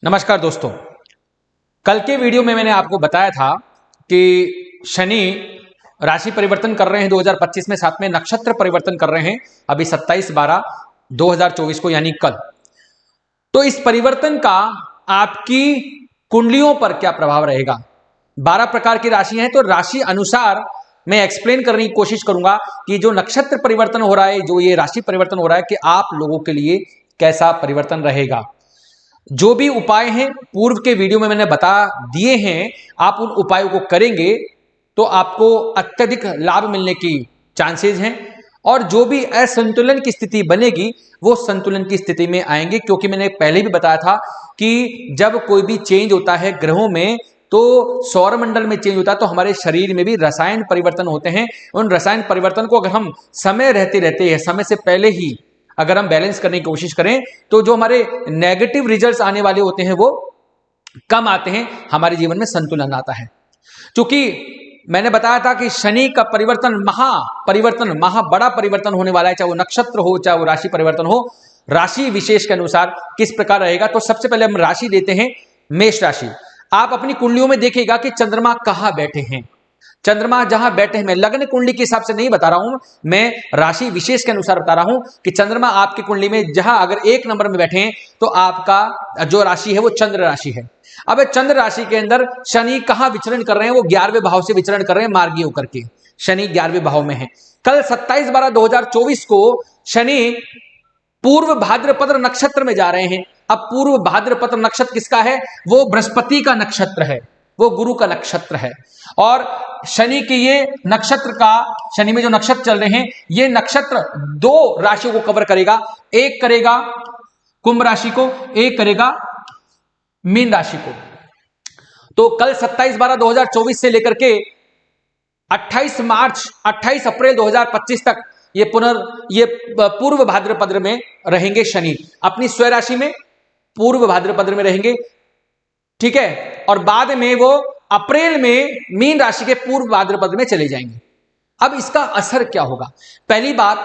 नमस्कार दोस्तों। कल के वीडियो में मैंने आपको बताया था कि शनि राशि परिवर्तन कर रहे हैं 2025 में, साथ में नक्षत्र परिवर्तन कर रहे हैं अभी 27/12/2024 को, यानी कल। तो इस परिवर्तन का आपकी कुंडलियों पर क्या प्रभाव रहेगा। 12 प्रकार की राशियां हैं, तो राशि अनुसार मैं एक्सप्लेन करने की कोशिश करूंगा कि जो नक्षत्र परिवर्तन हो रहा है, जो ये राशि परिवर्तन हो रहा है, कि आप लोगों के लिए कैसा परिवर्तन रहेगा। जो भी उपाय हैं पूर्व के वीडियो में मैंने बता दिए हैं, आप उन उपायों को करेंगे तो आपको अत्यधिक लाभ मिलने की चांसेस हैं, और जो भी असंतुलन की स्थिति बनेगी वो संतुलन की स्थिति में आएंगे। क्योंकि मैंने पहले भी बताया था कि जब कोई भी चेंज होता है ग्रहों में, तो सौरमंडल में चेंज होता है, तो हमारे शरीर में भी रसायन परिवर्तन होते हैं। उन रसायन परिवर्तन को अगर हम समय रहते रहते हैं, समय से पहले ही अगर हम बैलेंस करने की कोशिश करें, तो जो हमारे नेगेटिव रिजल्ट्स आने वाले होते हैं वो कम आते हैं, हमारे जीवन में संतुलन आता है। क्योंकि मैंने बताया था कि शनि का परिवर्तन महा बड़ा परिवर्तन होने वाला है, चाहे वो नक्षत्र हो चाहे वो राशि परिवर्तन हो। राशि विशेष के अनुसार किस प्रकार रहेगा, तो सबसे पहले हम राशि देते हैं मेष राशि। आप अपनी कुंडलियों में देखिएगा कि चंद्रमा कहां बैठे हैं। चंद्रमा जहां बैठे हैं, मैं लग्न कुंडली के हिसाब से नहीं बता रहा हूं, मैं राशि विशेष के अनुसार बता रहा हूं कि चंद्रमा आपकी कुंडली में जहां अगर 1 नंबर में बैठे हैं, तो आपका जो राशि है वो चंद्र राशि है। अब चंद्र राशि के अंदर शनि कहां विचरण कर रहे हैं, वो 11वें भाव से विचरण कर रहे हैं, मार्गी होकर के। शनि 11वें भाव में है। कल 27/12/2024 को शनि पूर्व भाद्रपद नक्षत्र में जा रहे हैं। अब पूर्व भाद्रपद नक्षत्र किसका है, वो बृहस्पति का नक्षत्र है, वो गुरु का नक्षत्र है। और शनि के ये नक्षत्र का, शनि में जो नक्षत्र चल रहे हैं, ये नक्षत्र 2 राशियों को कवर करेगा। एक करेगा कुंभ राशि को, एक करेगा मीन राशि को। तो कल 27/12/2024 से लेकर के 28 अप्रैल 2025 तक ये पूर्व भाद्रपद में रहेंगे। शनि अपनी स्वयं राशि में पूर्व भाद्रपद में रहेंगे, ठीक है। और बाद में वो अप्रैल में मीन राशि के पूर्व भाद्रपद में चले जाएंगे। अब इसका असर क्या होगा। पहली बात,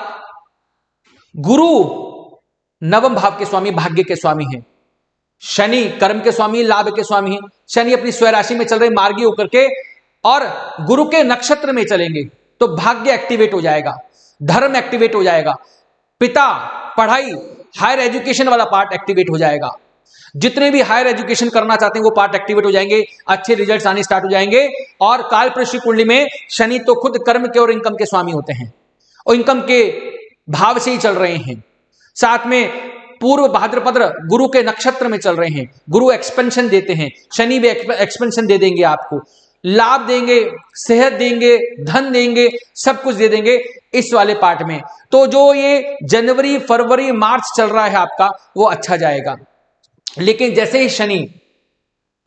गुरु नवम भाव के स्वामी, भाग्य के स्वामी हैं। शनि कर्म के स्वामी, लाभ के स्वामी हैं। शनि अपनी स्वयं राशि में चल रहे मार्गी होकर के, और गुरु के नक्षत्र में चलेंगे, तो भाग्य एक्टिवेट हो जाएगा, धर्म एक्टिवेट हो जाएगा, पिता पढ़ाई हायर एजुकेशन वाला पार्ट एक्टिवेट हो जाएगा। जितने भी हायर एजुकेशन करना चाहते हैं वो पार्ट एक्टिवेट हो जाएंगे, अच्छे रिजल्ट्स आने स्टार्ट हो जाएंगे। और कालपुरुष कुंडली में शनि तो खुद कर्म के और इनकम के स्वामी होते हैं, और इनकम के भाव से ही चल रहे हैं। साथ में पूर्व भाद्रपद गुरु के नक्षत्र में चल रहे हैं। गुरु एक्सपेंशन देते हैं, शनि भी एक्सपेंशन दे देंगे, आपको लाभ देंगे, सेहत देंगे, धन देंगे, सब कुछ दे देंगे इस वाले पार्ट में। तो जो ये जनवरी फरवरी मार्च चल रहा है आपका, वो अच्छा जाएगा। लेकिन जैसे ही शनि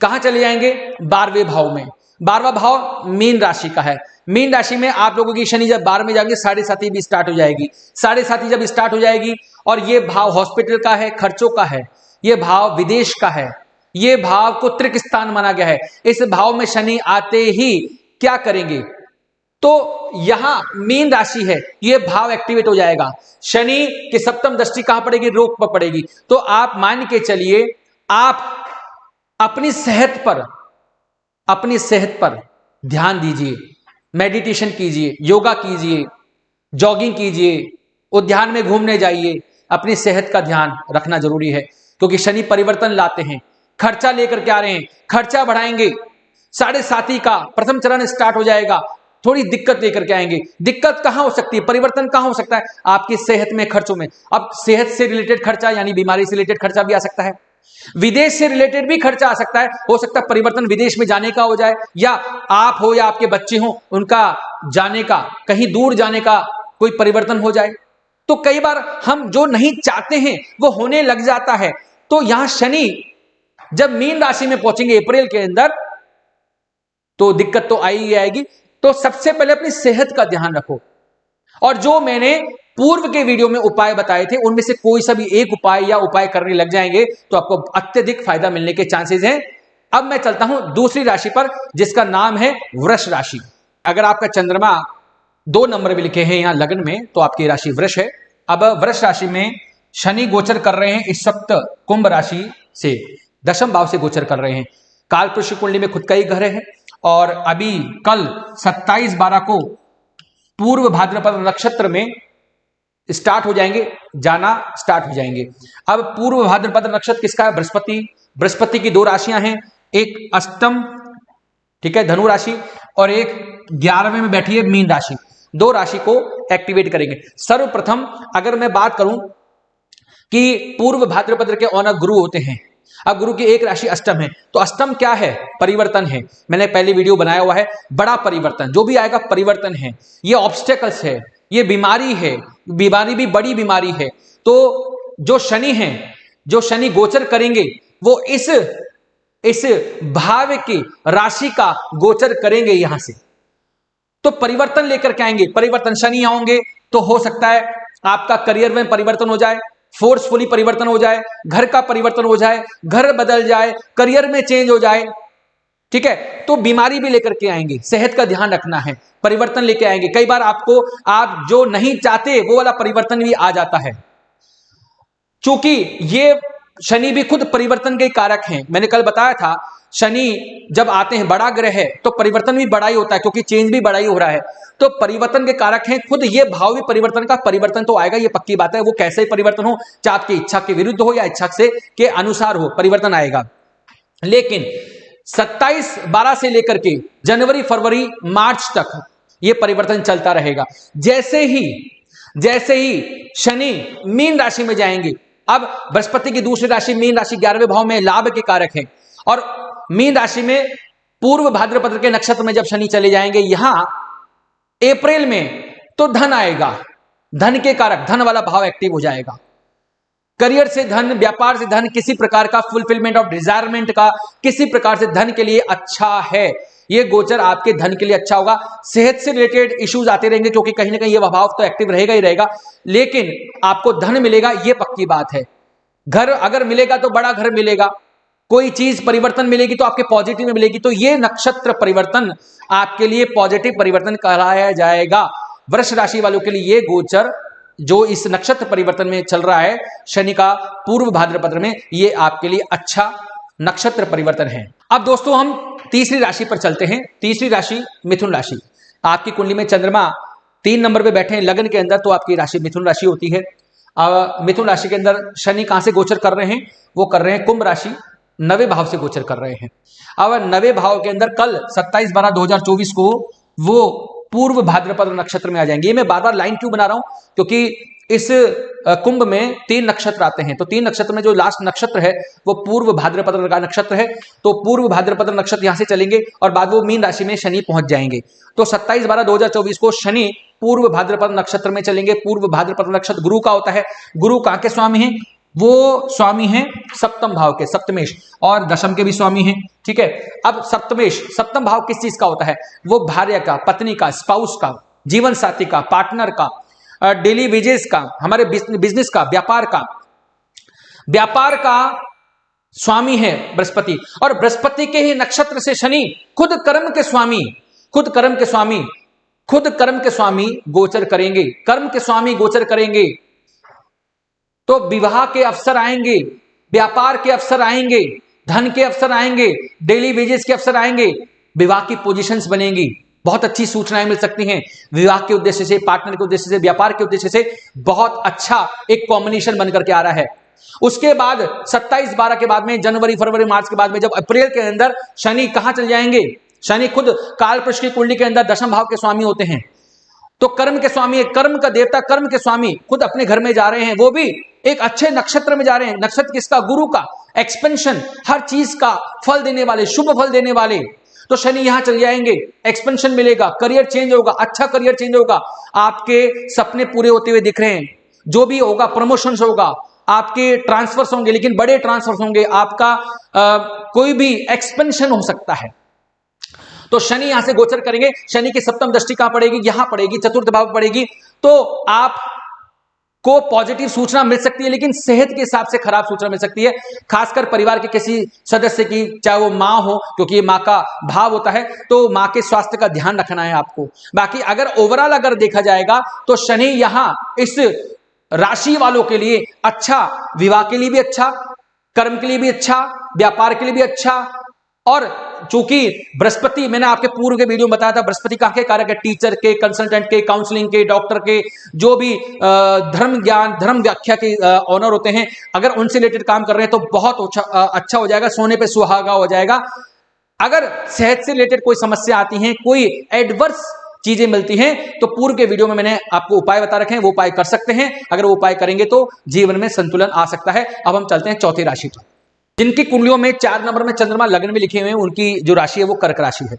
कहां चले जाएंगे, 12वें भाव में। 12वां भाव मीन राशि का है। मीन राशि में आप लोगों की शनि जब 12 में जाएंगे, 7.5 भी स्टार्ट हो जाएगी। 7.5 जब स्टार्ट हो जाएगी, और ये भाव हॉस्पिटल का है, खर्चों का है, ये भाव विदेश का है, ये भाव को त्रिक स्थान माना गया है। इस भाव में शनि आते ही क्या करेंगे, तो यहां मीन राशि है, ये भाव एक्टिवेट हो जाएगा। शनि की सप्तम दृष्टि कहां पड़ेगी, रोग पर पड़ेगी। तो आप मान के चलिए, आप अपनी सेहत पर ध्यान दीजिए, मेडिटेशन कीजिए, योगा कीजिए, जॉगिंग कीजिए, उद्यान में घूमने जाइए। अपनी सेहत का ध्यान रखना जरूरी है, क्योंकि शनि परिवर्तन लाते हैं, खर्चा लेकर के आ रहे हैं, खर्चा बढ़ाएंगे। 7.5 का प्रथम चरण स्टार्ट हो जाएगा, थोड़ी दिक्कत लेकर के आएंगे। दिक्कत कहां हो सकती है, परिवर्तन कहां हो सकता है, आपकी सेहत में, खर्चों में। अब सेहत से रिलेटेड खर्चा, यानी बीमारी से रिलेटेड खर्चा भी आ सकता है, विदेश से रिलेटेड भी खर्चा आ सकता है। हो सकता है परिवर्तन विदेश में जाने का हो जाए, या आप हो या आपके बच्चे हो, उनका जाने का, कहीं दूर जाने का कोई परिवर्तन हो जाए। तो कई बार हम जो नहीं चाहते हैं वो होने लग जाता है। तो यहां शनि जब मीन राशि में पहुंचेंगे अप्रैल के अंदर, तो दिक्कत तो आई आएगी। तो सबसे पहले अपनी सेहत का ध्यान रखो, और जो मैंने पूर्व के वीडियो में उपाय बताए थे, उनमें से कोई सा भी एक उपाय या उपाय करने लग जाएंगे तो आपको अत्यधिक फायदा मिलने के चांसेस हैं। अब मैं चलता हूं दूसरी राशि पर, जिसका नाम है वृष राशि। अगर आपका चंद्रमा 2 नंबर भी लिखे हैं यहां लग्न में, तो आपकी राशि वृष है। अब वृष राशि में शनि गोचर कर रहे हैं इस सप्त कुंभ राशि से दशम भाव से गोचर कर रहे हैं। कालपुरुष की कुंडली में खुद का ही घर है और अभी कल 27/12 को पूर्व भाद्रपद नक्षत्र में स्टार्ट हो जाएंगे, जाना स्टार्ट हो जाएंगे। अब पूर्व भाद्रपद नक्षत्र किसका है? बृहस्पति। बृहस्पति की 2 राशियां हैं, एक अष्टम, ठीक है, धनु राशि, और एक 11वें में बैठी है मीन राशि। 2 राशि को एक्टिवेट करेंगे। सर्वप्रथम अगर मैं बात करूं कि पूर्व भाद्रपद के ऑनर गुरु होते हैं, अब गुरु की एक राशि अष्टम है, तो अष्टम क्या है? परिवर्तन है। मैंने पहले वीडियो बनाया हुआ है, बड़ा परिवर्तन, जो भी आएगा परिवर्तन है, ये ऑब्स्टेकल्स है, ये बीमारी है, बीमारी भी बड़ी बीमारी है। तो जो शनि है, जो शनि गोचर करेंगे वो इस भाव की राशि का गोचर करेंगे यहां से, तो परिवर्तन लेकर के आएंगे। परिवर्तन शनि आओगे तो हो सकता है आपका करियर में परिवर्तन हो जाए, फोर्सफुली परिवर्तन हो जाए, घर का परिवर्तन हो जाए, घर बदल जाए, करियर में चेंज हो जाए, ठीक है। तो बीमारी भी लेकर के आएंगे, सेहत का ध्यान रखना है, परिवर्तन लेके आएंगे। कई बार आपको आप जो नहीं चाहते वो वाला परिवर्तन भी आ जाता है, क्योंकि ये शनि भी खुद परिवर्तन के कारक हैं। मैंने कल बताया था शनि जब आते हैं, बड़ा ग्रह है तो परिवर्तन भी बड़ा ही होता है, क्योंकि चेंज भी बड़ा ही हो रहा है, तो परिवर्तन के कारक हैं। खुद ये भाव भी परिवर्तन का परिवर्तन तो आएगा, ये पक्की बात है। वो कैसे ही परिवर्तन हो, चाहे आपकी इच्छा के विरुद्ध हो या इच्छा से के अनुसार हो, परिवर्तन आएगा। लेकिन 27/12 से लेकर के जनवरी, फरवरी, मार्च तक ये परिवर्तन चलता रहेगा। जैसे ही शनि मीन राशि में जाएंगे, अब बृहस्पति की दूसरी राशि मीन राशि 11वें भाव में लाभ के कारक है, और मीन राशि में पूर्व भाद्रपद के नक्षत्र में जब शनि चले जाएंगे यहां अप्रैल में, तो धन आएगा, धन के कारक, धन वाला भाव एक्टिव हो जाएगा। करियर से धन, व्यापार से धन, किसी प्रकार का फुलफिलमेंट ऑफ डिजायरमेंट का, किसी प्रकार से धन के लिए अच्छा है। ये गोचर आपके धन के लिए अच्छा होगा। सेहत से रिलेटेड इश्यूज आते रहेंगे, क्योंकि कहीं ना कहीं ये भाव तो एक्टिव रहेगा ही रहेगा, लेकिन आपको धन मिलेगा, ये पक्की बात है। घर अगर मिलेगा तो बड़ा घर मिलेगा, कोई चीज परिवर्तन मिलेगी तो आपके पॉजिटिव में मिलेगी, तो ये नक्षत्र परिवर्तन आपके लिए पॉजिटिव परिवर्तन कहलाया जाएगा। वृष राशि वालों के लिए ये गोचर जो इस नक्षत्र परिवर्तन में चल रहा है शनि का पूर्व भाद्रपद में, ये आपके लिए अच्छा नक्षत्र परिवर्तन है। अब दोस्तों हम तीसरी राशि पर चलते हैं। तीसरी राशि मिथुन राशि। आपकी कुंडली में चंद्रमा 3 नंबर पे बैठे हैं लगन के अंदर, तो आपकी राशि मिथुन राशि होती है। मिथुन राशि के अंदर शनि कहां से गोचर कर रहे हैं? वो कर रहे हैं कुंभ राशि, 9वें भाव से गोचर कर रहे हैं। अब 9वें भाव के अंदर कल 27/12/2024 को वो पूर्व भाद्रपद नक्षत्र में आ जाएंगे। ये मैं बार बार लाइन क्यों बना रहा हूं? क्योंकि इस कुंभ में 3 नक्षत्र आते हैं, तो 3 नक्षत्र में जो लास्ट नक्षत्र है वो पूर्व भाद्रपद का नक्षत्र है। तो पूर्व भाद्रपद नक्षत्र यहां से चलेंगे और बाद वो मीन राशि में शनि पहुंच जाएंगे। तो 27/12/2024 को शनि पूर्व भाद्रपद नक्षत्र में चलेंगे। पूर्व भाद्रपद नक्षत्र गुरु का होता है। गुरु कहां के स्वामी हैं? वो स्वामी हैं सप्तम भाव के, सप्तमेश, और दशम के भी स्वामी हैं, ठीक है। अब सप्तमेश, सप्तम भाव किस चीज का होता है? वो भार्य का, पत्नी का, स्पाउस का, जीवन साथी का, पार्टनर का, डेली वेजेस का, हमारे बिजनेस का, व्यापार का स्वामी है बृहस्पति। और बृहस्पति के ही नक्षत्र से शनि खुद कर्म के स्वामी गोचर करेंगे। कर्म के स्वामी गोचर करेंगे तो विवाह के अवसर आएंगे, व्यापार के अवसर आएंगे, धन के अवसर आएंगे, डेली वेजेस के अवसर आएंगे, विवाह की पोजीशंस बनेंगी, बहुत अच्छी सूचनाएं मिल सकती हैं। विवाह के उद्देश्य से, पार्टनर के उद्देश्य से, व्यापार के उद्देश्य से बहुत अच्छा एक कॉम्बिनेशन बनकर के आ रहा है। उसके बाद 27/12 के बाद में, जनवरी, फरवरी, मार्च के बाद में, जब अप्रैल के अंदर शनि कहां चल जाएंगे? शनि खुद कालपुरुष की कुंडली के अंदर दशम भाव के स्वामी होते हैं, तो कर्म के स्वामी, कर्म का देवता, कर्म के स्वामी खुद अपने घर में जा रहे हैं, वो भी एक अच्छे नक्षत्र में जा रहे हैं। नक्षत्र किसका? गुरु का। एक्सपेंशन, हर चीज का फल देने वाले, शुभ फल देने वाले, तो शनि यहां चल जाएंगे, एक्सपेंशन मिलेगा, करियर चेंज होगा, अच्छा करियर चेंज होगा, आपके सपने पूरे होते हुए दिख रहे हैं, जो भी होगा, प्रमोशंस होगा, आपके ट्रांसफर्स होंगे, लेकिन बड़े ट्रांसफर्स होंगे, आपका कोई भी एक्सपेंशन हो सकता है। तो शनि यहां से गोचर करेंगे। शनि की सप्तम दृष्टि कहां पड़ेगी? यहां पड़ेगी, चतुर्थ भाव पड़ेगी। तो आप को पॉजिटिव सूचना मिल सकती है, लेकिन सेहत के हिसाब से खराब सूचना मिल सकती है, खासकर परिवार के किसी सदस्य की, चाहे वो मां हो, क्योंकि ये मां का भाव होता है, तो मां के स्वास्थ्य का ध्यान रखना है आपको। बाकी अगर ओवरऑल अगर देखा जाएगा तो शनि यहां इस राशि वालों के लिए अच्छा, विवाह के लिए भी अच्छा, कर्म के लिए भी अच्छा, व्यापार के लिए भी अच्छा। और चूंकि बृहस्पति, मैंने आपके पूर्व के वीडियो में बताया था, बृहस्पति कहाँ के कारक है? टीचर के, कंसल्टेंट के, काउंसलिंग के, डॉक्टर के, जो भी धर्म ज्ञान, धर्म व्याख्या के ऑनर होते हैं, अगर उनसे रिलेटेड काम कर रहे हैं तो बहुत अच्छा हो जाएगा, सोने पे सुहागा हो जाएगा। अगर सेहत से रिलेटेड कोई समस्या आती है, कोई एडवर्स चीजें मिलती हैं, तो पूर्व के वीडियो में मैंने आपको उपाय बता रखे हैं, वो उपाय कर सकते हैं। अगर वो उपाय करेंगे तो जीवन में संतुलन आ सकता है। अब हम चलते हैं चौथी राशि पर। जिनकी कुंडलियों में 4 नंबर में चंद्रमा लग्न में लिखे हुए हैं, उनकी जो राशि है वो कर्क राशि है।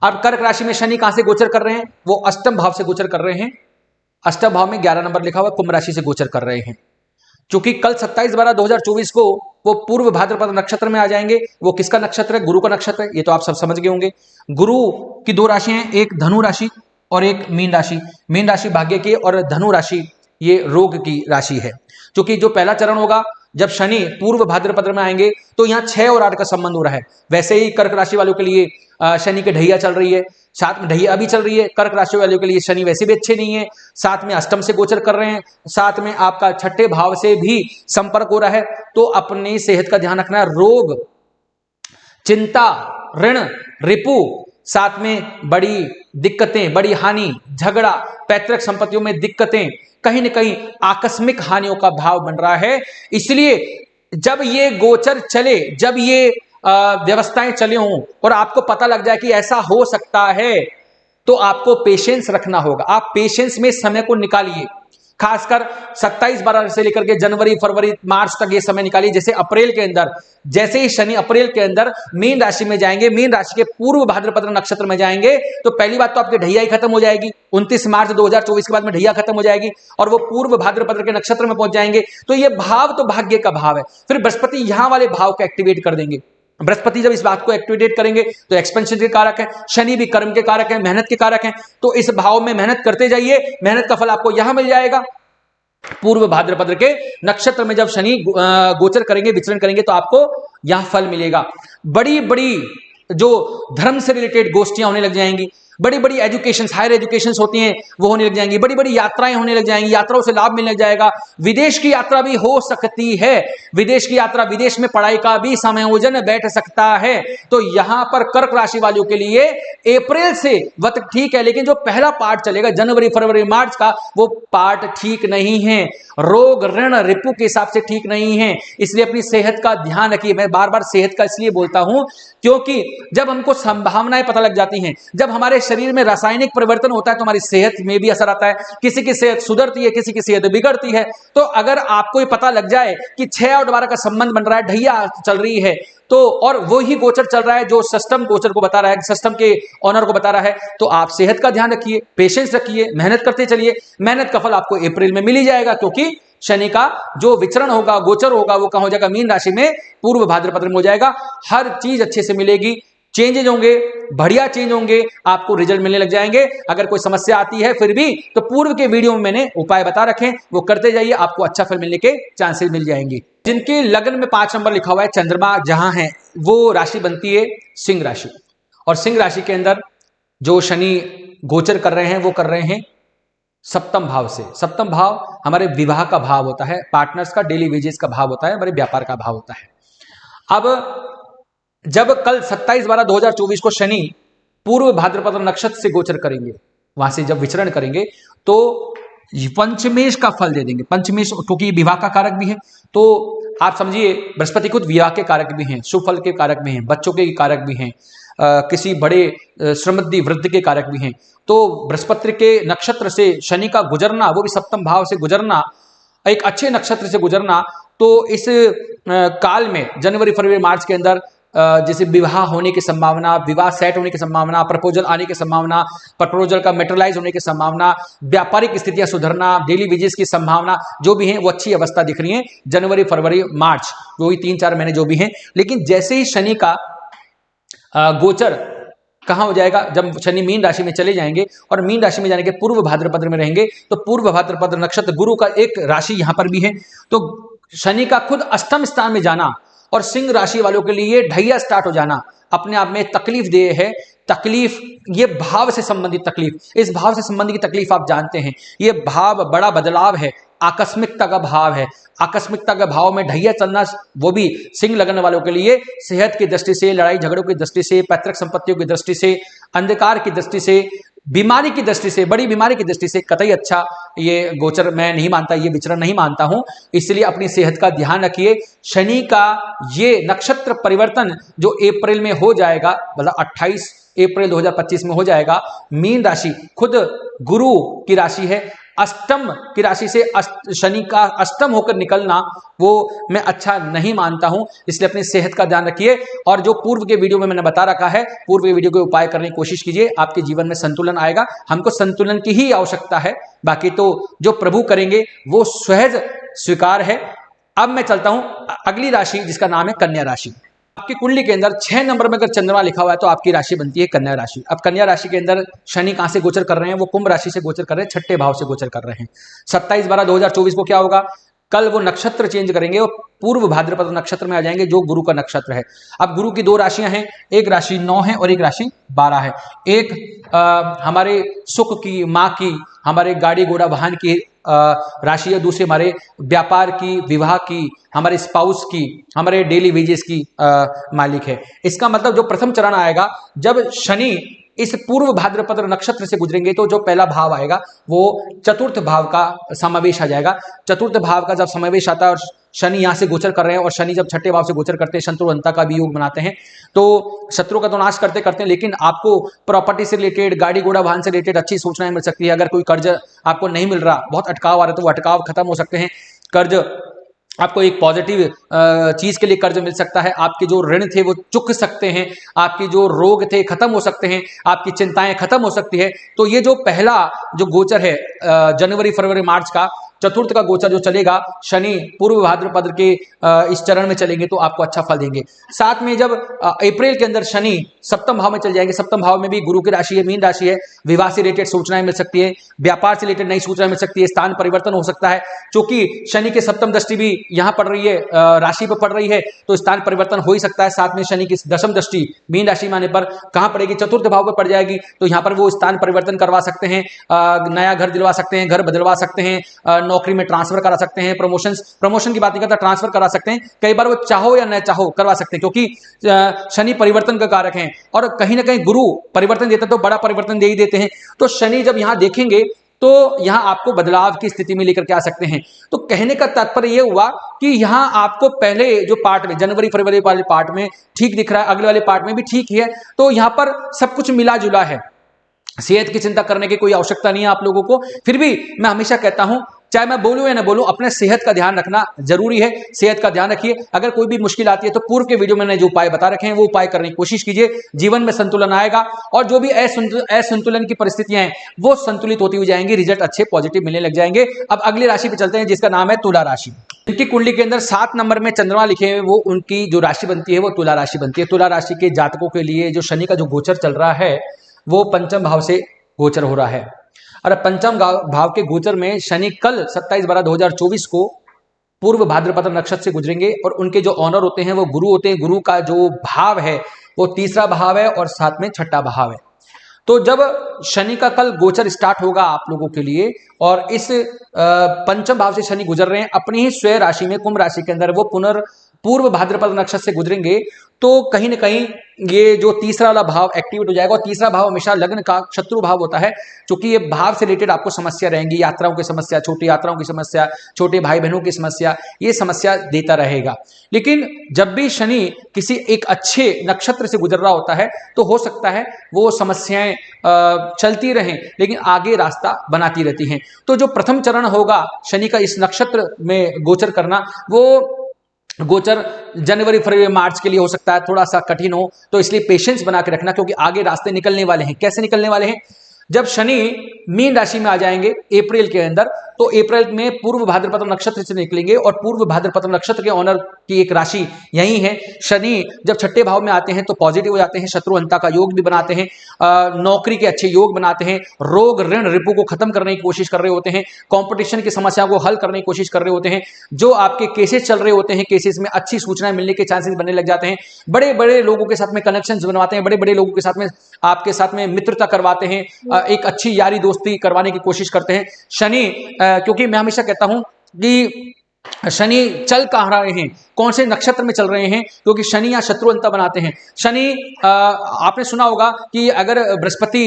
अब कर्क राशि में शनि कहां से गोचर कर रहे हैं? वो अष्टम भाव से गोचर कर रहे हैं। अष्टम भाव में 11 नंबर लिखा हुआ, कुंभ राशि से गोचर कर रहे हैं। क्योंकि कल 27/12/2024 को वो पूर्व भाद्रपद नक्षत्र में आ जाएंगे। वो किसका नक्षत्र है? गुरु का नक्षत्र है। ये तो आप सब समझ गए होंगे। गुरु की 2 राशि हैं, एक धनु राशि और एक मीन राशि। मीन राशि भाग्य की और धनु राशि ये रोग की राशि है। क्योंकि जो पहला चरण होगा जब शनि पूर्व भाद्रपद में आएंगे तो यहाँ 6 और 8 का संबंध हो रहा है। वैसे ही कर्क राशि वालों के लिए शनि की ढैया चल रही है, साथ में ढैया अभी चल रही है। कर्क राशि वालों के लिए शनि वैसे भी अच्छे नहीं है, साथ में अष्टम से गोचर कर रहे हैं, साथ में आपका 6ठे भाव से भी संपर्क हो रहा है। तो अपनी सेहत का ध्यान रखना है। रोग, चिंता, ऋण, रिपु, साथ में बड़ी दिक्कतें, बड़ी हानि, झगड़ा, पैतृक संपत्तियों में दिक्कतें, कहीं न कहीं आकस्मिक हानियों का भाव बन रहा है। इसलिए जब ये गोचर चले, जब ये व्यवस्थाएं चले हों और आपको पता लग जाए कि ऐसा हो सकता है, तो आपको पेशेंस रखना होगा। आप पेशेंस में समय को निकालिए। खासकर 27/12 से लेकर के जनवरी, फरवरी, मार्च तक ये समय निकालिए। जैसे अप्रैल के अंदर, जैसे ही शनि अप्रैल के अंदर मीन राशि में जाएंगे, मीन राशि के पूर्व भाद्रपद नक्षत्र में जाएंगे, तो पहली बात तो आपकी ढैया ही खत्म हो जाएगी। 29 मार्च 2024 के बाद में ढैया खत्म हो जाएगी और वो पूर्व भाद्रपद के नक्षत्र में पहुंच जाएंगे। तो ये भाव तो भाग्य का भाव है। फिर बृहस्पति यहां वाले भाव को एक्टिवेट कर देंगे। बृहस्पति जब इस बात को एक्टिवेट करेंगे तो एक्सपेंशन के कारक है, शनि भी कर्म के कारक है, मेहनत के कारक है। तो इस भाव में मेहनत करते जाइए, मेहनत का फल आपको यहां मिल जाएगा। पूर्व भाद्रपद के नक्षत्र में जब शनि गोचर करेंगे, विचरण करेंगे, तो आपको यहां फल मिलेगा। बड़ी बड़ी जो धर्म से रिलेटेड गोष्ठियां होने लग जाएंगी, बड़ी बड़ी एजुकेशन, हायर एजुकेशन होती हैं वो होने लग जाएंगी, बड़ी बड़ी यात्राएं होने लग जाएंगी, यात्राओं से लाभ मिलने लग जाएगा। विदेश की यात्रा भी हो सकती है, विदेश की यात्रा, विदेश में पढ़ाई का भी समायोजन बैठ सकता है। तो यहां पर कर्क राशि वालों के लिए अप्रैल से वक्त ठीक है, लेकिन जो पहला पार्ट चलेगा जनवरी, फरवरी, मार्च का, वो पार्ट ठीक नहीं है। रोग, ऋण, रिपु के हिसाब से ठीक नहीं है। इसलिए अपनी सेहत का ध्यान रखिए। मैं बार बार सेहत का इसलिए बोलता हूं क्योंकि जब हमको संभावनाएं पता लग जाती हैं, जब हमारे शरीर में रासायनिक परिवर्तन होता है, तो हमारी सेहत में भी असर आता है। किसी की सेहत सुधरती है, किसी की सेहत बिगड़ती है। तो अगर आपको ये पता लग जाए कि 6 और 12 का संबंध बन रहा है, ढैया चल रही है, तो और वो ही गोचर चल रहा है जो सिस्टम गोचर को बता रहा है, सिस्टम के ऑनर को बता रहा है, तो आप सेहत का ध्यान रखिए, पेशेंस रखिए, मेहनत करते चलिए। मेहनत का फल आपको अप्रैल में मिल ही जाएगा, क्योंकि शनि का जो विचरण होगा, गोचर होगा, वो कहां हो जाएगा? मीन राशि में पूर्व भाद्रपद में हो जाएगा। हर चीज अच्छे से मिलेगी, चेंजेज होंगे, बढ़िया चेंज होंगे, आपको रिजल्ट मिलने लग जाएंगे। अगर कोई समस्या आती है फिर भी, तो पूर्व के वीडियो में मैंने उपाय बता रखे हैं, वो करते जाइए, आपको अच्छा फल मिलने के चांसेस मिल जाएंगे। जिनके लग्न में 5 नंबर लिखा हुआ है, चंद्रमा जहां है, वो राशि बनती है सिंह राशि। और सिंह राशि के अंदर जो शनि गोचर कर रहे हैं, वो कर रहे हैं सप्तम भाव से। सप्तम भाव हमारे विवाह का भाव होता है, पार्टनर्स का, डेली वेजेस का भाव होता है, हमारे व्यापार का भाव होता है। अब जब कल 27/12/2024 को शनि पूर्व भाद्रपद नक्षत्र से गोचर करेंगे, वहां से जब विचरण करेंगे, तो पंचमेश का फल दे देंगे। पंचमेश क्योंकि विवाह का कारक भी है, तो आप समझिए बृहस्पति खुद विवाह के कारक भी हैं, शुभ फल के कारक भी हैं, बच्चों के कारक भी हैं, किसी बड़े श्रीमद्दी वृद्धि के कारक भी हैं। तो बृहस्पति के नक्षत्र से शनि का गुजरना, वो भी सप्तम भाव से गुजरना, एक अच्छे नक्षत्र से गुजरना, तो इस काल में जनवरी, फरवरी, मार्च के अंदर जैसे विवाह होने की संभावना, विवाह सेट होने की संभावना, प्रपोजल आने की संभावना, प्रपोजल का मेटेरियलाइज होने की संभावना, व्यापारिक स्थितियां सुधरना, डेली वेजेस की संभावना जो भी है, वो अच्छी अवस्था दिख रही है जनवरी, फरवरी, मार्च, वो ही 3-4 महीने जो भी हैं। लेकिन जैसे ही शनि का गोचर कहां हो जाएगा? जब शनि मीन राशि में चले जाएंगे और मीन राशि में जाने के पूर्व भाद्रपद में रहेंगे, तो पूर्व भाद्रपद नक्षत्र गुरु का एक राशि यहां पर भी है, तो शनि का खुद अष्टम स्थान में जाना और सिंह राशि वालों के लिए ढैया स्टार्ट हो जाना अपने आप में तकलीफ दे है। तकलीफ, ये भाव से संबंधित तकलीफ, इस भाव से संबंधित तकलीफ आप जानते हैं, ये भाव बड़ा बदलाव है। आकस्मिकता का भाव है। आकस्मिकता के भाव में ढैया चलना, वो भी सिंह लगन वालों के लिए सेहत की दृष्टि से, लड़ाई झगड़ों की दृष्टि से, पैतृक संपत्तियों की दृष्टि से, अंधकार की दृष्टि से, बीमारी की दृष्टि से, बड़ी बीमारी की दृष्टि से कतई अच्छा ये गोचर मैं नहीं मानता, ये विचरण नहीं मानता हूं। इसलिए अपनी सेहत का ध्यान रखिए। शनि का ये नक्षत्र परिवर्तन जो अप्रैल में हो जाएगा, मतलब 28 अप्रैल 2025 में हो जाएगा। मीन राशि खुद गुरु की राशि है, अष्टम की राशि से शनि का अष्टम होकर निकलना वो मैं अच्छा नहीं मानता हूं। इसलिए अपनी सेहत का ध्यान रखिए। और जो पूर्व के वीडियो में मैंने बता रखा है, पूर्व के वीडियो के उपाय करने की कोशिश कीजिए, आपके जीवन में संतुलन आएगा। हमको संतुलन की ही आवश्यकता है, बाकी तो जो प्रभु करेंगे वो सहज स्वीकार है। अब मैं चलता हूं अगली राशि, जिसका नाम है कन्या राशि। आपकी कुंडली के अंदर 6 नंबर में अगर चंद्रमा लिखा हुआ है तो आपकी राशि बनती है कन्या राशि। अब कन्या राशि के अंदर शनि कहां से गोचर कर रहे हैं? वो कुंभ राशि से गोचर कर रहे हैं, छठे भाव से गोचर कर रहे हैं। 27/12/2024 को क्या होगा? कल वो नक्षत्र चेंज करेंगे और पूर्व भाद्रपद नक्षत्र में आ जाएंगे, जो गुरु का नक्षत्र है। अब गुरु की 2 राशियां हैं, एक राशि 9 है और एक राशि 12 है। एक हमारे सुख की, माँ की, हमारे गाड़ी घोड़ा वाहन की राशि है, दूसरी हमारे व्यापार की, विवाह की, हमारे स्पाउस की, हमारे डेली वेजेस की मालिक है। इसका मतलब जो प्रथम चरण आएगा, जब शनि इस पूर्व भाद्रपद नक्षत्र से गुजरेंगे तो जो पहला भाव आएगा वो चतुर्थ भाव का समावेश आ जाएगा। चतुर्थ भाव का जब समावेश आता है और शनि यहां से गोचर कर रहे हैं, और शनि जब छठे भाव से गोचर करते हैं, शत्रुअंता का भी योग बनाते हैं, तो शत्रु का तो नाश करते करते हैं, लेकिन आपको प्रॉपर्टी से रिलेटेड, गाड़ी घोड़ा वाहन से रिलेटेड अच्छी सूचनाएं मिल सकती है। अगर कोई कर्ज आपको नहीं मिल रहा, बहुत अटकाव आ रहा है, तो वो अटकाव खत्म हो सकते हैं। कर्ज आपको एक पॉजिटिव चीज के लिए कर्ज मिल सकता है। आपके जो ऋण थे वो चुक सकते हैं, आपके जो रोग थे खत्म हो सकते हैं, आपकी चिंताएं खत्म हो सकती है। तो ये जो पहला जो गोचर है जनवरी फरवरी मार्च का, चतुर्थ का गोचर जो चलेगा, शनि पूर्व भाद्रपद के इस चरण में चलेंगे तो आपको अच्छा फल देंगे। साथ में जब अप्रैल के अंदर शनि सप्तम भाव में चल जाएंगे, सप्तम भाव में भी गुरु की राशि है, मीन राशि है, विवाह से रिलेटेड सूचनाएं मिल सकती है, व्यापार से रिलेटेड नई सूचनाएं मिल सकती है, स्थान परिवर्तन हो सकता है। क्योंकि शनि के सप्तम दृष्टि भी यहां पड़ रही है, राशि पर पड़ रही है, तो स्थान परिवर्तन हो ही सकता है। साथ में शनि की दशम दृष्टि मीन राशि में आने पर कहां पड़ेगी? चतुर्थ भाव पर पड़ जाएगी, तो यहां पर वो स्थान परिवर्तन करवा सकते हैं, नया घर दिलवा सकते हैं, घर बदलवा सकते हैं, नौकरी में ट्रांसफर करा सकते हैं, प्रमोशन की बात नहीं करता, ट्रांसफर करा सकते हैं। कई बार वो चाहो या न चाहो करवा सकते हैं, क्योंकि शनि परिवर्तन का कारक है, और कहीं ना कहीं गुरु परिवर्तन देते तो बड़ा परिवर्तन दे ही देते हैं। तो शनि जब यहां देखेंगे तो यहां आपको बदलाव की स्थिति में लेकर के आ सकते हैं। तो कहने का तात्पर्य यह हुआ कि यहां आपको पहले जो पार्ट में, जनवरी फरवरी वाले पार्ट में ठीक दिख रहा है, अगले वाले पार्ट में भी ठीक ही है, तो यहां पर सब कुछ मिला जुला है। सेहत की चिंता करने की कोई आवश्यकता नहीं है आप लोगों को। फिर भी मैं हमेशा कहता हूं, चाहे मैं बोलूं या ना बोलूं, अपने सेहत का ध्यान रखना जरूरी है। सेहत का ध्यान रखिए। अगर कोई भी मुश्किल आती है तो पूर्व के वीडियो में मैंने जो उपाय बता रखे हैं वो उपाय करने की कोशिश कीजिए, जीवन में संतुलन आएगा, और जो भी असंतुलन की परिस्थितियां हैं वो संतुलित होती हुई जाएंगी, रिजल्ट अच्छे पॉजिटिव मिलने लग जाएंगे। अब अगली राशि पे चलते हैं, जिसका नाम है तुला राशि। इनकी कुंडली के अंदर 7 नंबर में चंद्रमा लिखे हुए, वो उनकी जो राशि बनती है वो तुला राशि बनती है। तुला राशि के जातकों के लिए जो शनि का जो गोचर चल रहा है वो पंचम भाव से गोचर हो रहा है। और पंचम भाव के गोचर में शनि कल 27/12/2024 को पूर्व भाद्रपद नक्षत्र से गुजरेंगे, और उनके जो ऑनर होते हैं वो गुरु होते हैं। गुरु का जो भाव है वो तीसरा भाव है और साथ में छठा भाव है। तो जब शनि का कल गोचर स्टार्ट होगा आप लोगों के लिए, और इस पंचम भाव से शनि गुजर रहे हैं अपनी ही स्वयं राशि में, कुंभ राशि के अंदर, वो पूर्व भाद्रपद नक्षत्र से गुजरेंगे, तो कहीं ना कहीं ये जो तीसरा वाला भाव एक्टिवेट हो जाएगा। और तीसरा भाव हमेशा लग्न का शत्रु भाव होता है, क्योंकि ये भाव से रिलेटेड आपको समस्या रहेंगी, यात्राओं की समस्या, छोटी यात्राओं की समस्या, छोटे भाई बहनों की समस्या, ये समस्या देता रहेगा। लेकिन जब भी शनि किसी एक अच्छे नक्षत्र से गुजर रहा होता है तो हो सकता है वो समस्याएं चलती रहें, लेकिन आगे रास्ता बनाती रहती हैं। तो जो प्रथम चरण होगा शनि का इस नक्षत्र में गोचर करना, वो गोचर जनवरी फरवरी मार्च के लिए हो सकता है थोड़ा सा कठिन हो, तो इसलिए पेशेंस बना के रखना, क्योंकि आगे रास्ते निकलने वाले हैं। कैसे निकलने वाले हैं? जब शनि मीन राशि में आ जाएंगे अप्रैल के अंदर, तो अप्रैल में पूर्व भाद्रपद नक्षत्र से निकलेंगे, और पूर्व भाद्रपद नक्षत्र के ऑनर की एक राशि यही है। शनि जब छठे भाव में आते हैं तो पॉजिटिव हो जाते हैं, शत्रुअंता का योग भी बनाते हैं, नौकरी के अच्छे योग बनाते हैं, रोग ऋण रिपु को खत्म करने की कोशिश कर रहे होते हैं, कंपटीशन की समस्याओं को हल करने की कोशिश कर रहे होते हैं, जो आपके केसेस चल रहे होते हैं, केसेस में अच्छी सूचनाएं मिलने के चांसेस बनने लग जाते हैं, बड़े बड़े लोगों के साथ में कनेक्शन बनवाते हैं, बड़े बड़े लोगों के साथ में आपके साथ में मित्रता करवाते हैं, एक अच्छी यारी दोस्ती करवाने की कोशिश करते हैं। शनि क्योंकि मैं हमेशा कहता हूं कि शनि चल कहाँ रहे हैं, कौन से नक्षत्र में चल रहे हैं, क्योंकि शनि यहाँ शत्रु अंत बनाते हैं। शनि आपने सुना होगा कि अगर बृहस्पति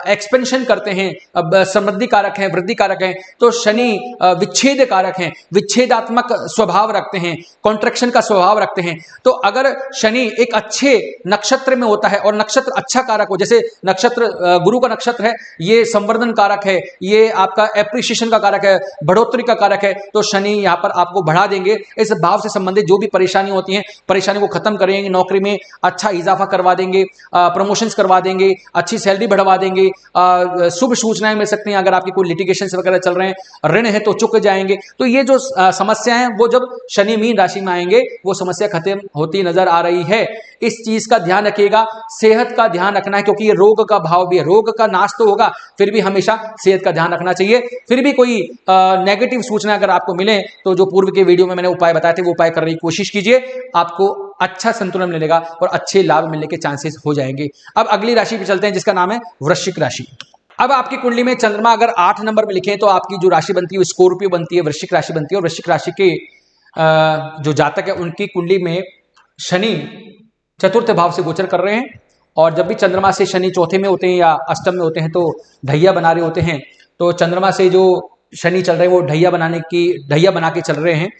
एक्सपेंशन करते हैं, समृद्धि कारक हैं, वृद्धि कारक हैं, तो शनि विच्छेद कारक हैं, विच्छेदात्मक स्वभाव रखते हैं, कॉन्ट्रैक्शन का स्वभाव रखते हैं। तो अगर शनि एक अच्छे नक्षत्र में होता है और नक्षत्र अच्छा कारक हो, जैसे नक्षत्र गुरु का नक्षत्र है, ये संवर्धन कारक है, ये आपका एप्रिसिएशन का कारक है, बढ़ोतरी का कारक है, तो शनि यहाँ पर आपको बढ़ा देंगे। इस भाव से संबंधित जो भी परेशानी होती है, परेशानी को खत्म करेंगे, नौकरी में अच्छा इजाफा करवा देंगे, प्रमोशंस करवा देंगे, अच्छी सैलरी बढ़वा देंगे, शुभ सूचनाएं मिल सकती हैं। अगर आपकी कोई लिटिगेशन वगैरह चल रहे हैं, ऋण है तो चुक जाएंगे। तो ये जो समस्याएं हैं वो जब शनि मीन राशि में आएंगे वो समस्या खत्म होती नजर आ रही है। इस चीज का ध्यान रखिएगा, सेहत का ध्यान रखना है, क्योंकि ये रोग का भाव भी है। रोग का नाश तो होगा, फिर भी हमेशा सेहत का ध्यान रखना चाहिए। फिर भी कोई नेगेटिव सूचना अगर आपको मिले तो जो पूर्व के वीडियो में मैंने उपाय बताए थे वो उपाय करने की कोशिश कीजिए, आपको अच्छा संतुलन मिलेगा और अच्छे लाभ मिलने के चांसेस हो जाएंगे। अब अगली राशि पे चलते हैं जिसका नाम है वृश्चिक राशि। अब आपकी कुंडली में चंद्रमा अगर 8 नंबर में लिखे तो आपकी जो राशि बनती है वो स्कॉर्पियो बनती है, वृश्चिक राशि बनती है। और वृश्चिक राशि के जो जातक है उनकी कुंडली में शनि चतुर्थ भाव से गोचर कर रहे हैं, और जब भी चंद्रमा से शनि चौथे में होते हैं या अष्टम में होते हैं तो ढैया बना रहे होते हैं। तो चंद्रमा से जो शनि चल रहे हैं वो ढैया बना के चल रहे हैं,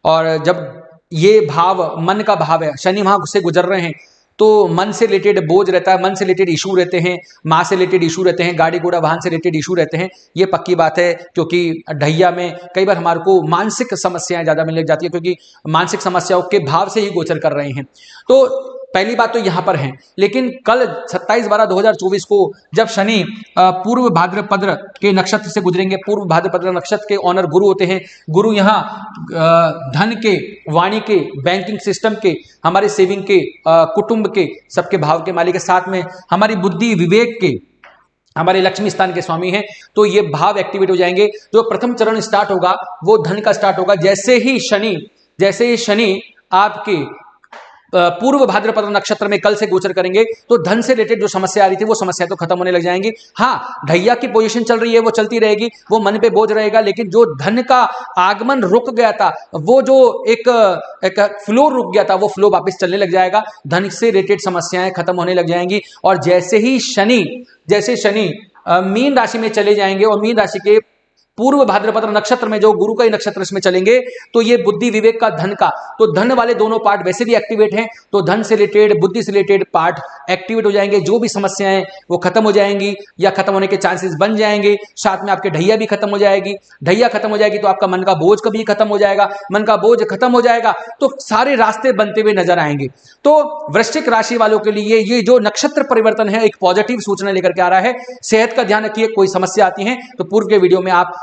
और जब ये भाव मन का भाव है, शनि वहां से गुजर रहे हैं, तो मन से रिलेटेड बोझ रहता है, मन से रिलेटेड इशू रहते हैं, माँ से रिलेटेड इशू रहते हैं, गाड़ी घोड़ा वाहन से रिलेटेड इशू रहते हैं। ये पक्की बात है, क्योंकि ढैया में कई बार हमारे को मानसिक समस्याएं ज्यादा मिलने लग जाती है, क्योंकि मानसिक समस्याओं के भाव से ही गोचर कर रहे हैं। तो पहली बात तो यहां पर है। लेकिन कल 27/12/2024 को जब शनि पूर्व भाद्रपद के नक्षत्र से गुजरेंगे, पूर्व भाद्रपद नक्षत्र के ऑनर गुरु होते हैं। गुरु यहाँ धन के, वाणी के, बैंकिंग सिस्टम के, हमारे सेविंग के, कुटुंब के, सबके भाव के मालिक के, साथ में हमारी बुद्धि विवेक के, हमारे लक्ष्मी स्थान के स्वामी हैं। तो ये भाव एक्टिवेट हो जाएंगे। जो प्रथम चरण स्टार्ट होगा वो धन का स्टार्ट होगा। जैसे ही शनि आपके पूर्व भाद्रपद नक्षत्र में कल से गोचर करेंगे तो धन से रिलेटेड जो समस्या आ रही थी वो समस्या तो खत्म होने लग जाएंगी। हाँ, ढैया की पोजीशन चल रही है, वो चलती रहेगी, वो मन पे बोझ रहेगा, लेकिन जो धन का आगमन रुक गया था, वो जो एक फ्लो रुक गया था, वो फ्लो वापस चलने लग जाएगा। धन से रिलेटेड समस्याएं खत्म होने लग जाएंगी। और जैसे शनि मीन राशि में चले जाएंगे और मीन राशि के पूर्व भाद्रपद नक्षत्र में जो गुरु का ही नक्षत्र इसमें चलेंगे, तो ये बुद्धि विवेक का, धन का, तो धन वाले दोनों पार्ट वैसे भी एक्टिवेट हैं, तो धन से रिलेटेड, बुद्धि से रिलेटेड पार्ट एक्टिवेट हो जाएंगे। जो भी समस्याएं वो खत्म हो जाएंगी या खत्म होने के चांसेस बन जाएंगे। साथ में आपके ढैया भी खत्म हो जाएगी। ढैया खत्म हो जाएगी तो आपका मन का बोझ कभी खत्म हो जाएगा। मन का बोझ खत्म हो जाएगा तो सारे रास्ते बनते हुए नजर आएंगे। तो वृश्चिक राशि वालों के लिए ये जो नक्षत्र परिवर्तन है एक पॉजिटिव सूचना लेकर के आ रहा है। सेहत का ध्यान रखिए, कोई समस्या आती है तो पूर्व के वीडियो में आप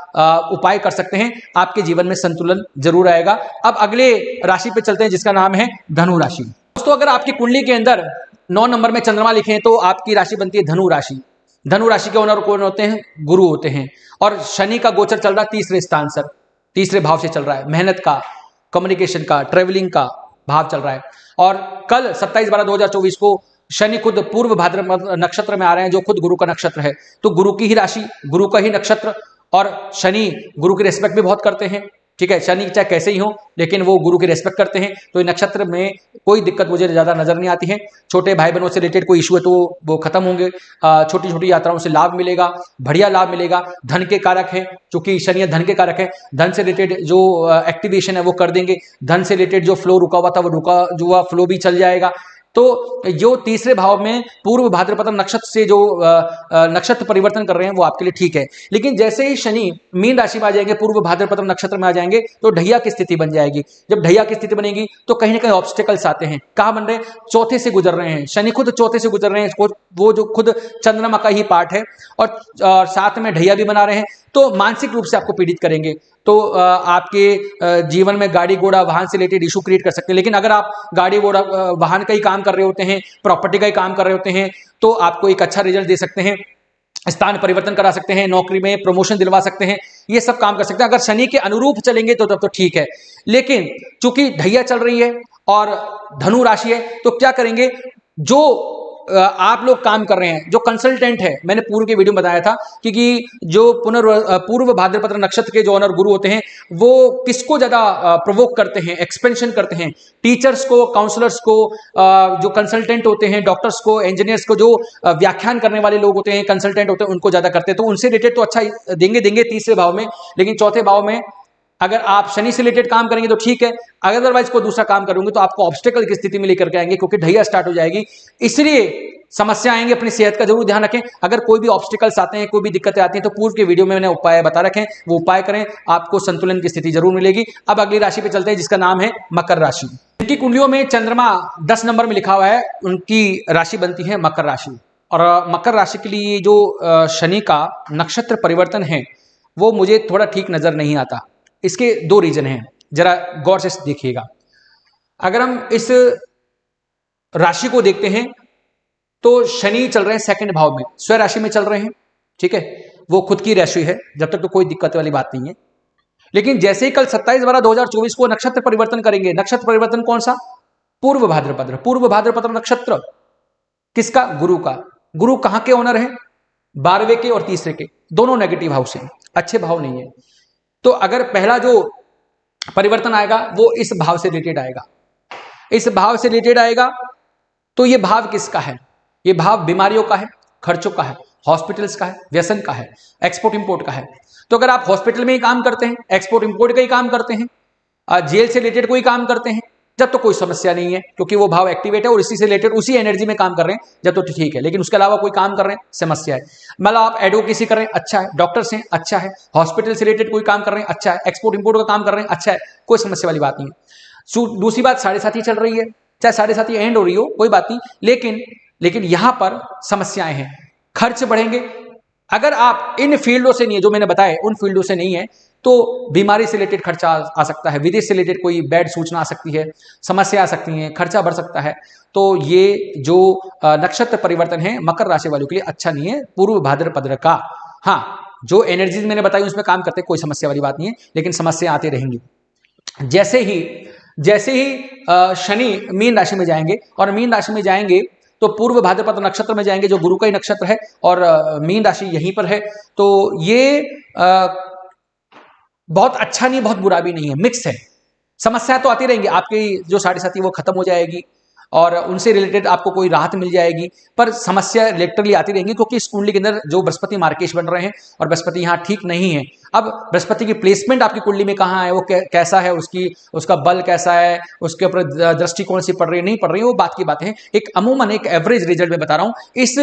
उपाय कर सकते हैं, आपके जीवन में संतुलन जरूर आएगा। अब अगले राशि पे चलते हैं जिसका नाम है धनु राशि। दोस्तों, अगर आपकी कुंडली के अंदर 9 नंबर में चंद्रमा लिखे हैं तो आपकी राशि बनती है धनु राशि। धनु राशि के ओनर कौन होते हैं? गुरु होते हैं। और शनि का गोचर चल रहा है तीसरे स्थान से, तीसरे भाव से चल रहा है। मेहनत का, कम्युनिकेशन का, ट्रेवलिंग का भाव चल रहा है। और कल 27/12/2024 को शनि खुद पूर्व भाद्रपद नक्षत्र में आ रहे हैं, जो खुद गुरु का नक्षत्र है। तो गुरु की ही राशि, गुरु का ही नक्षत्र, और शनि गुरु की रेस्पेक्ट भी बहुत करते हैं। ठीक है, शनि चाहे कैसे ही हो लेकिन वो गुरु की रेस्पेक्ट करते हैं। तो ये नक्षत्र में कोई दिक्कत मुझे ज्यादा नजर नहीं आती है। छोटे भाई बहनों से रिलेटेड कोई इशू है तो वो खत्म होंगे। छोटी छोटी यात्राओं से लाभ मिलेगा, बढ़िया लाभ मिलेगा। धन के कारक है, चूंकि शनि धन के कारक है, धन से रिलेटेड जो एक्टिवेशन है वो कर देंगे। धन से रिलेटेड जो फ्लो रुका हुआ था वो रुका हुआ फ्लो भी चल जाएगा। तो जो तीसरे भाव में पूर्व भाद्रपद नक्षत्र से जो नक्षत्र परिवर्तन कर रहे हैं वो आपके लिए ठीक है। लेकिन जैसे ही शनि मीन राशि में आ जाएंगे, पूर्व भाद्रपद नक्षत्र में आ जाएंगे, तो ढैया की स्थिति बन जाएगी। जब ढैया की स्थिति बनेगी तो कहीं ना कहीं ऑब्स्टिकल्स आते हैं। कहाँ बन रहे हैं? चौथे से गुजर रहे हैं। शनि खुद चौथे से गुजर रहे हैं, वो जो खुद चंद्रमा का ही पार्ट है, और साथ में ढैया भी बना रहे हैं। तो मानसिक रूप से आपको पीड़ित करेंगे। तो आपके जीवन में गाड़ी घोड़ा वाहन से रिलेटेड इशू क्रिएट कर सकते हैं। लेकिन अगर आप गाड़ी घोड़ा वाहन का ही काम कर रहे होते हैं, प्रॉपर्टी का ही काम कर रहे होते हैं, तो आपको एक अच्छा रिजल्ट दे सकते हैं। स्थान परिवर्तन करा सकते हैं, नौकरी में प्रमोशन दिलवा सकते हैं, ये सब काम कर सकते हैं। अगर शनि के अनुरूप चलेंगे तो तब तो ठीक है। लेकिन चूंकि ढैया चल रही है और धनु राशि है, तो क्या करेंगे? जो आप लोग काम कर रहे हैं, जो कंसल्टेंट है, मैंने पूर्व के वीडियो में बताया था कि जो पूर्व भाद्रपद नक्षत्र के जो ऑनर गुरु होते हैं वो किसको ज्यादा प्रोवोक करते हैं, एक्सपेंशन करते हैं, टीचर्स को, काउंसलर्स को, जो कंसल्टेंट होते हैं, डॉक्टर्स को, इंजीनियर्स को, जो व्याख्यान करने वाले लोग होते हैं, कंसल्टेंट होते हैं, उनको ज्यादा करते हैं। तो उनसे रिलेटेड तो अच्छा देंगे तीसरे भाव में, लेकिन चौथे भाव में अगर आप शनि से रिलेटेड काम करेंगे तो ठीक है, अदरवाइज कोई दूसरा काम करोगे तो आपको ऑब्स्टेकल की स्थिति में लेकर के आएंगे, क्योंकि ढैया स्टार्ट हो जाएगी, इसलिए समस्या आएंगे। अपनी सेहत का जरूर ध्यान रखें। अगर कोई भी ऑब्स्टेकल्स आते हैं, कोई भी दिक्कतें आती हैं, तो पूर्व के वीडियो में मैंने उपाय बता रखे हैं, वो उपाय करें, आपको संतुलन की स्थिति जरूर मिलेगी। अब अगली राशि पे चलते हैं, जिसका नाम है मकर राशि। उनकी कुंडलियों में चंद्रमा 10 नंबर में लिखा हुआ है, उनकी राशि बनती है मकर राशि। और मकर राशि के लिए जो शनि का नक्षत्र परिवर्तन है वो मुझे थोड़ा ठीक नजर नहीं आता। इसके 2 रीजन हैं, जरा गौर से देखिएगा। अगर हम इस राशि को देखते हैं तो शनि चल रहे हैं सेकंड भाव में, स्व राशि में चल रहे हैं, ठीक है, वो खुद की राशि है, जब तक तो कोई दिक्कत वाली बात नहीं है। लेकिन जैसे ही कल 27/12/2024 को नक्षत्र परिवर्तन करेंगे, नक्षत्र परिवर्तन कौन सा? पूर्व भाद्रपद। पूर्व भाद्रपद नक्षत्र किसका? गुरु का। गुरु कहां के ओनर है? 12वें के और तीसरे के, दोनों नेगेटिव हाउस हैं, अच्छे भाव नहीं है। तो अगर पहला जो परिवर्तन आएगा वो इस भाव से रिलेटेड आएगा, इस भाव से रिलेटेड आएगा। तो ये भाव किसका है? ये भाव बीमारियों का है, खर्चों का है, हॉस्पिटल्स का है, व्यसन का है, एक्सपोर्ट इंपोर्ट का है। तो अगर आप हॉस्पिटल में ही काम करते हैं, एक्सपोर्ट इंपोर्ट का ही काम करते हैं, जेल से रिलेटेड कोई काम करते हैं, जब तो कोई समस्या नहीं है, क्योंकि वो भाव एक्टिवेट है और इसी से रिलेटेड उसी एनर्जी में काम कर रहे हैं, जब तो ठीक है। लेकिन उसके अलावा कोई काम कर रहे हैं, समस्या है। मतलब आप एडवोकेसी कर रहे हैं, अच्छा है, डॉक्टर्स हैं, अच्छा है, हॉस्पिटल से रिलेटेड कोई काम कर रहे हैं, अच्छा है, एक्सपोर्ट इंपोर्ट का काम कर रहे हैं, अच्छा है, कोई समस्या वाली बात नहीं है। दूसरी बात, 7.5 चल रही है, चाहे 7.5 एंड हो रही हो, कोई बात नहीं, लेकिन यहां पर समस्याएं हैं, खर्च बढ़ेंगे। अगर आप इन फील्डों से नहीं है, जो मैंने बताया उन फील्डों से नहीं है, तो बीमारी से रिलेटेड खर्चा आ सकता है, विदेश से रिलेटेड कोई बैड सूचना आ सकती है, समस्या आ सकती है, खर्चा बढ़ सकता है। तो ये जो नक्षत्र परिवर्तन है मकर राशि वालों के लिए अच्छा नहीं है, पूर्व भाद्रपद का। हाँ, जो एनर्जीज मैंने बताई उसमें काम करते, कोई समस्या वाली बात नहीं है, लेकिन समस्या आती रहेंगी। जैसे ही शनि मीन राशि में जाएंगे, और मीन राशि में जाएंगे तो पूर्व भाद्रपद नक्षत्र में जाएंगे, जो गुरु का ही नक्षत्र है, और मीन राशि यहीं पर है। तो ये बहुत अच्छा नहीं, बहुत बुरा भी नहीं है, मिक्स है। समस्या तो आती रहेंगी, आपकी जो 7.5 वो खत्म हो जाएगी और उनसे रिलेटेड आपको कोई राहत मिल जाएगी, पर समस्या रिलेटरली आती रहेंगी, क्योंकि इस कुंडली के अंदर जो बृहस्पति मार्केश बन रहे हैं और बृहस्पति यहाँ ठीक नहीं है। अब बृहस्पति की प्लेसमेंट आपकी कुंडली में कहाँ है, वो कैसा है, उसका बल कैसा है, उसके ऊपर दृष्टि कौन सी पड़ रही है, नहीं पड़ रही है, वो बात की बात है। एक अमूमन एक एवरेज रिजल्ट में बता रहा हूं, इस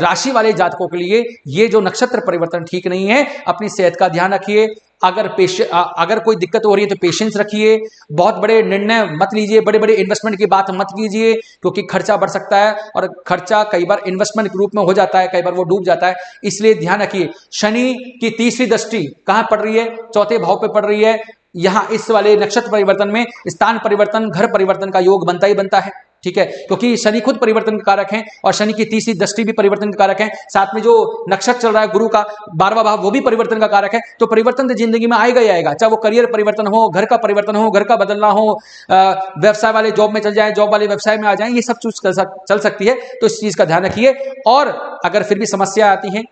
राशि वाले जातकों के लिए ये जो नक्षत्र परिवर्तन ठीक नहीं है। अपनी सेहत का ध्यान रखिए, अगर कोई दिक्कत हो रही है तो पेशेंस रखिए, बहुत बड़े निर्णय मत लीजिए, बड़े बड़े इन्वेस्टमेंट की बात मत कीजिए, क्योंकि खर्चा बढ़ सकता है, और खर्चा कई बार इन्वेस्टमेंट के रूप में हो जाता है, कई बार वो डूब जाता है, इसलिए ध्यान रखिए। शनि की तीसरी दृष्टि कहां पड़ रही है? चौथे भाव पे पड़ रही है। यहां इस वाले नक्षत्र परिवर्तन में स्थान परिवर्तन, घर परिवर्तन का योग बनता ही बनता है, ठीक है, क्योंकि शनि खुद परिवर्तन के कारक हैं, और शनि की तीसरी दृष्टि भी परिवर्तन के कारक है। साथ में जो नक्षत्र चल रहा है गुरु का 12वां भाव, वो भी परिवर्तन का कारक है। तो परिवर्तन तो जिंदगी में आएगा ही आएगा, चाहे वो करियर परिवर्तन हो, घर का परिवर्तन हो, घर का बदलना हो, व्यवसाय वाले जॉब में चल जाए, जॉब वाले व्यवसाय में आ जाए, ये सब चीज चल सकती है। तो इस चीज का ध्यान रखिए। और अगर फिर भी समस्या आती है,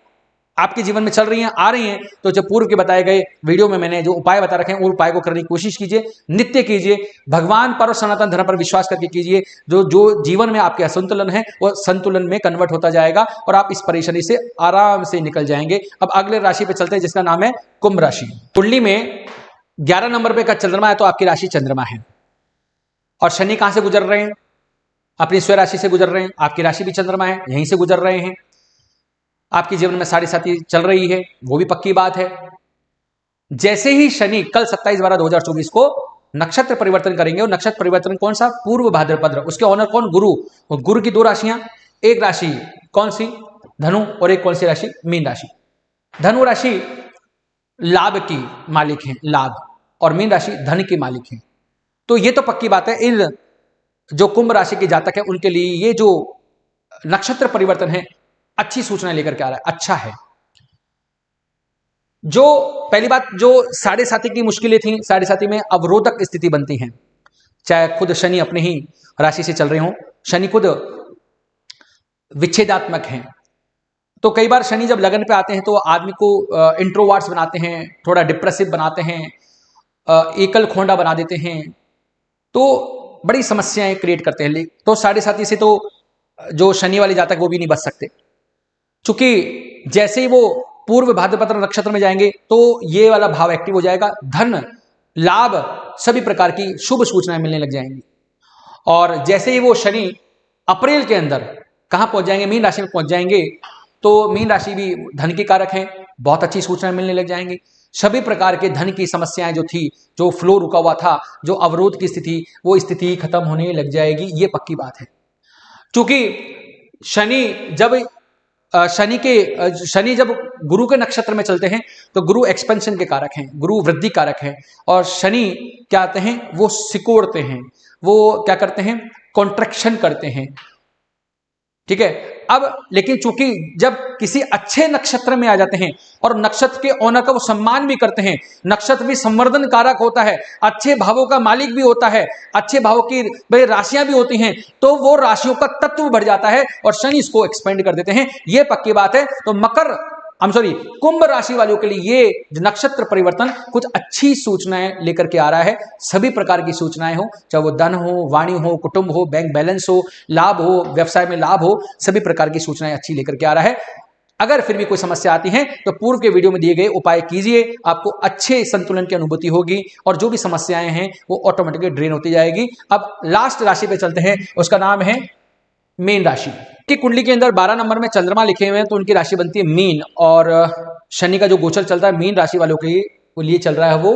आपके जीवन में चल रही हैं, आ रही हैं, तो जो पूर्व के बताए गए वीडियो में मैंने जो उपाय बता रखे हैं, उन उपाय को करने की कोशिश कीजिए, नित्य कीजिए, भगवान पर और सनातन धर्म पर विश्वास करके कीजिए। जो जीवन में आपके असंतुलन है वो संतुलन में कन्वर्ट होता जाएगा, और आप इस परेशानी से आराम से निकल जाएंगे। अब अगले राशि पे चलते हैं, जिसका नाम है कुंभ राशि। कुंडली में 11 नंबर पे का चंद्रमा है, तो आपकी राशि चंद्रमा है, और शनि कहां से गुजर रहे हैं? अपनी स्व राशि से गुजर रहे हैं। आपकी राशि भी चंद्रमा है, यहीं से गुजर रहे हैं। आपके जीवन में 7.5 चल रही है, वो भी पक्की बात है। जैसे ही शनि कल 27/12/2024 को नक्षत्र परिवर्तन करेंगे, और नक्षत्र परिवर्तन कौन सा? पूर्व भाद्रपद। उसके ऑनर कौन? गुरु। और गुरु की 2 राशियां, एक राशि कौन सी? धनु, और एक कौन सी राशि? मीन राशि। धनु राशि लाभ की मालिक है, लाभ, और मीन राशि धन की मालिक है। तो ये तो पक्की बात है, इन जो कुंभ राशि के जातक है उनके लिए ये जो नक्षत्र परिवर्तन है अच्छी सूचना लेकर के आ रहा है, अच्छा है। जो पहली बात, जो 7.5 की मुश्किलें थी, 7.5 में अवरोधक स्थिति बनती हैं, चाहे खुद शनि अपने ही राशि से चल रहे हो, शनि खुद विच्छेदात्मक हैं। तो कई बार शनि जब लगन पे आते हैं तो आदमी को इंट्रोवर्ट्स बनाते हैं, थोड़ा डिप्रेसिव बनाते हैं, एकल खोंडा बना देते हैं, तो बड़ी समस्याएं क्रिएट करते हैं। तो 7.5 से तो जो शनि वाले जातक वो भी नहीं बच सकते, क्योंकि जैसे ही वो पूर्व भाद्रपद नक्षत्र में जाएंगे तो ये वाला भाव एक्टिव हो जाएगा, धन लाभ सभी प्रकार की शुभ सूचनाएं मिलने लग जाएंगी। और जैसे ही वो शनि अप्रैल के अंदर कहां पहुंच जाएंगे, मीन राशि में पहुंच जाएंगे, तो मीन राशि भी धन की कारक है, बहुत अच्छी सूचनाएं मिलने लग जाएंगी। सभी प्रकार के धन की समस्याएं जो थी, जो फ्लो रुका हुआ था, जो अवरोध की स्थिति, वो स्थिति खत्म होने लग जाएगी, ये पक्की बात है। क्योंकि शनि जब गुरु के नक्षत्र में चलते हैं तो गुरु एक्सपेंशन के कारक हैं, गुरु वृद्धि कारक हैं, और शनि क्या आते हैं, वो सिकोड़ते हैं, वो क्या करते हैं, कॉन्ट्रैक्शन करते हैं, ठीक है। अब लेकिन चूंकि जब किसी अच्छे नक्षत्र में आ जाते हैं और नक्षत्र के ओनर का वो सम्मान भी करते हैं, नक्षत्र भी संवर्धन कारक होता है, अच्छे भावों का मालिक भी होता है, अच्छे भावों की भाई राशियां भी होती हैं, तो वो राशियों का तत्व बढ़ जाता है और शनि इसको एक्सपेंड कर देते हैं, ये पक्की बात है। तो कुंभ राशि वालों के लिए ये नक्षत्र परिवर्तन कुछ अच्छी सूचनाएं लेकर के आ रहा है। सभी प्रकार की सूचनाएं हो, चाहे वो धन हो, वाणी हो, कुटुंब हो, बैंक बैलेंस हो, लाभ हो, व्यवसाय में लाभ हो, सभी प्रकार की सूचनाएं अच्छी लेकर के आ रहा है। अगर फिर भी कोई समस्या आती है तो पूर्व के वीडियो में दिए गए उपाय कीजिए, आपको अच्छे संतुलन की अनुभूति होगी और जो भी समस्याएं हैं वो ऑटोमेटिकली ड्रेन होती जाएगी। अब लास्ट राशि पे चलते हैं, उसका नाम है मीन राशि। की कुंडली के अंदर 12 नंबर में चंद्रमा लिखे हुए हैं तो उनकी राशि बनती है मीन, और शनि का जो गोचर चलता है मीन राशि वालों के लिए चल रहा है वो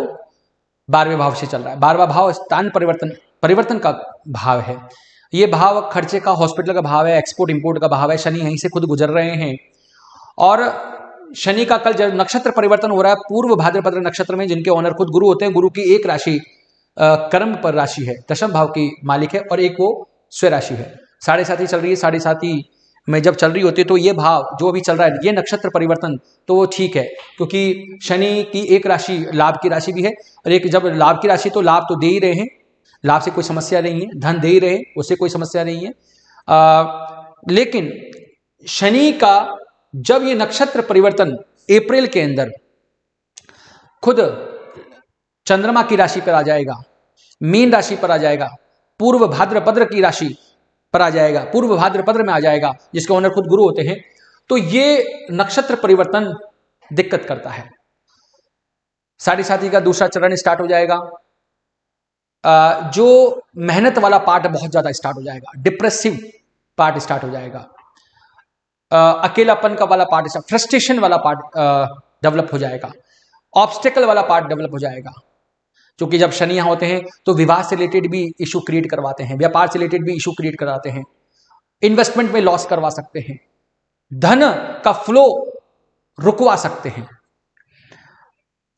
12वें भाव से चल रहा है। 12वां भाव स्थान परिवर्तन का भाव है, ये भाव खर्चे का, हॉस्पिटल का भाव है, एक्सपोर्ट इंपोर्ट का भाव है। शनि यहीं से खुद गुजर रहे हैं और शनि का कल जब नक्षत्र परिवर्तन हो रहा है पूर्व भाद्रपद नक्षत्र में, जिनके ओनर खुद गुरु होते हैं, गुरु की एक राशि कर्म पर राशि है, दशम भाव की मालिक है, और एक वो स्व राशि है। 7.5 चल रही है, 7.5 में जब चल रही होती है तो ये भाव जो अभी चल रहा है, ये नक्षत्र परिवर्तन तो वो ठीक है, क्योंकि शनि की एक राशि लाभ की राशि भी है, और एक जब लाभ की राशि तो लाभ तो दे ही रहे हैं, लाभ से कोई समस्या नहीं है, धन दे ही रहे हैं, उससे कोई समस्या नहीं है। लेकिन शनि का जब ये नक्षत्र परिवर्तन अप्रैल के अंदर खुद चंद्रमा की राशि पर आ जाएगा, मीन राशि पर आ जाएगा, पूर्व भाद्रपद की राशि पर आ जाएगा, पूर्व भाद्रपद में आ जाएगा, जिसके ओनर खुद गुरु होते हैं, तो ये नक्षत्र परिवर्तन दिक्कत करता है। 7.5 का दूसरा चरण स्टार्ट हो जाएगा, जो मेहनत वाला पार्ट बहुत ज्यादा स्टार्ट हो जाएगा, डिप्रेसिव पार्ट स्टार्ट हो जाएगा, अकेलापन का वाला पार्ट, फ्रस्ट्रेशन वाला पार्ट डेवलप हो जाएगा, ऑब्स्टेकल वाला पार्ट डेवलप हो जाएगा। क्योंकि जब शनि यहां होते हैं तो विवाह से रिलेटेड भी इशू क्रिएट करवाते हैं, व्यापार से रिलेटेड भी इशू क्रिएट कराते हैं, इन्वेस्टमेंट में लॉस करवा सकते हैं, धन का फ्लो रुकवा सकते हैं,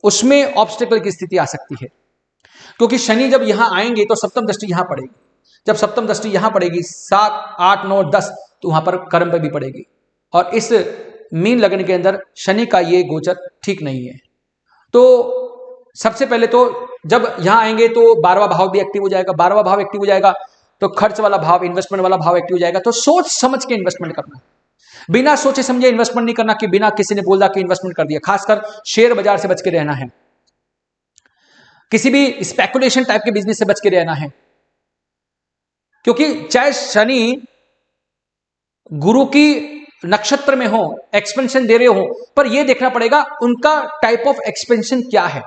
उसमें ऑब्स्टेकल की स्थिति आ सकती है। क्योंकि शनि जब यहां आएंगे तो सप्तम दृष्टि यहां पड़ेगी, जब सप्तम दृष्टि यहां पड़ेगी 7, 8, 9, 10 तो वहां पर कर्म पे भी पड़ेगी, और इस मीन लगन के अंदर शनि का ये गोचर ठीक नहीं है। तो सबसे पहले तो जब यहां आएंगे तो 12वां भाव भी एक्टिव हो जाएगा, 12वां भाव एक्टिव हो जाएगा तो खर्च वाला भाव, इन्वेस्टमेंट वाला भाव एक्टिव हो जाएगा। तो सोच समझ के इन्वेस्टमेंट करना, बिना सोचे समझे इन्वेस्टमेंट नहीं करना कि बिना किसी ने बोला कि इन्वेस्टमेंट कर दिया। खासकर शेयर बाजार से बच के रहना है, किसी भी स्पेकुलेशन टाइप के बिजनेस से बच के रहना है, क्योंकि चाहे शनि गुरु की नक्षत्र में हो, एक्सपेंशन दे रहे हो, पर यह देखना पड़ेगा उनका टाइप ऑफ एक्सपेंशन क्या है,